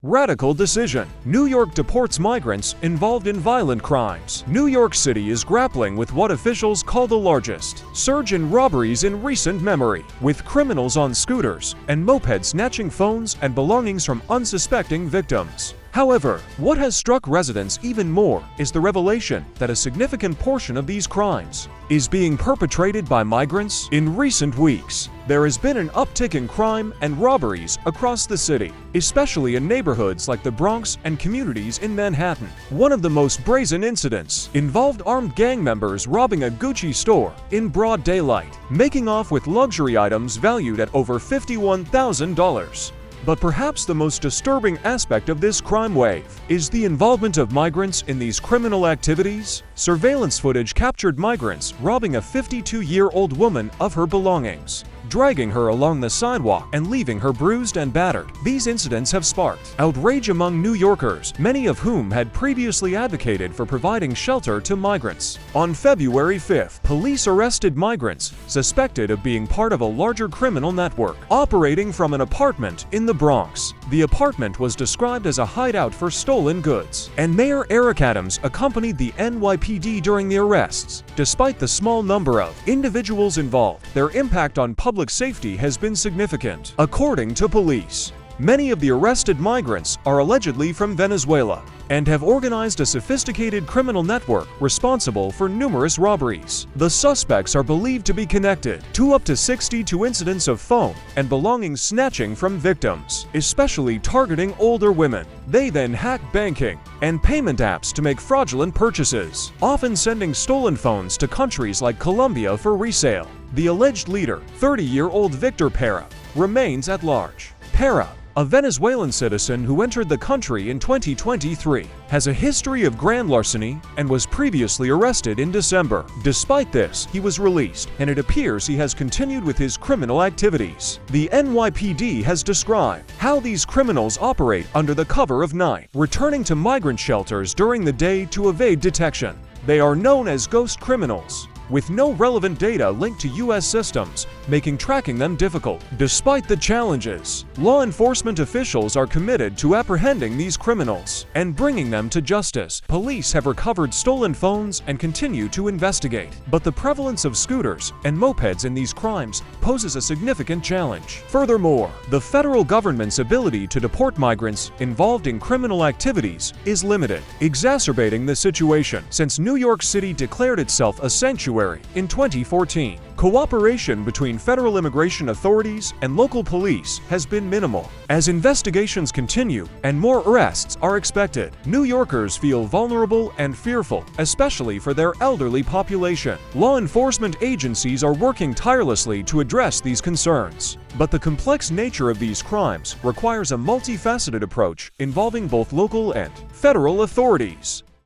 Radical decision. New York deports migrants involved in violent crimes. New York City is grappling with what officials call the largest surge in robberies in recent memory, with criminals on scooters and mopeds snatching phones and belongings from unsuspecting victims. However, what has struck residents even more is the revelation that a significant portion of these crimes is being perpetrated by migrants. In recent weeks, there has been an uptick in crime and robberies across the city, especially in neighborhoods like the Bronx and communities in Manhattan. One of the most brazen incidents involved armed gang members robbing a Gucci store in broad daylight, making off with luxury items valued at over $51,000. But perhaps the most disturbing aspect of this crime wave is the involvement of migrants in these criminal activities. Surveillance footage captured migrants robbing a 52-year-old woman of her belongings, dragging her along the sidewalk and leaving her bruised and battered. These incidents have sparked outrage among New Yorkers, many of whom had previously advocated for providing shelter to migrants. On February 5th, police arrested migrants suspected of being part of a larger criminal network operating from an apartment in the Bronx. The apartment was described as a hideout for stolen goods, and Mayor Eric Adams accompanied the NYPD during the arrests. Despite the small number of individuals involved, their impact on public safety has been significant. According to police, many of the arrested migrants are allegedly from Venezuela and have organized a sophisticated criminal network responsible for numerous robberies. The suspects are believed to be connected to up to 62 incidents of phone and belongings snatching from victims, especially targeting older women. They then hack banking and payment apps to make fraudulent purchases, often sending stolen phones to countries like Colombia for resale. The alleged leader, 30-year-old Victor Parra, remains at large. Parra, a Venezuelan citizen who entered the country in 2023, has a history of grand larceny and was previously arrested in December. Despite this, he was released, and it appears he has continued with his criminal activities. The NYPD has described how these criminals operate under the cover of night, returning to migrant shelters during the day to evade detection. They are known as ghost criminals, with no relevant data linked to U.S. systems, making tracking them difficult. Despite the challenges, law enforcement officials are committed to apprehending these criminals and bringing them to justice. Police have recovered stolen phones and continue to investigate, but the prevalence of scooters and mopeds in these crimes poses a significant challenge. Furthermore, the federal government's ability to deport migrants involved in criminal activities is limited, exacerbating the situation since New York City declared itself a sanctuary in 2014. Cooperation between federal immigration authorities and local police has been minimal. As investigations continue and more arrests are expected, New Yorkers feel vulnerable and fearful, especially for their elderly population. Law enforcement agencies are working tirelessly to address these concerns, but the complex nature of these crimes requires a multifaceted approach involving both local and federal authorities.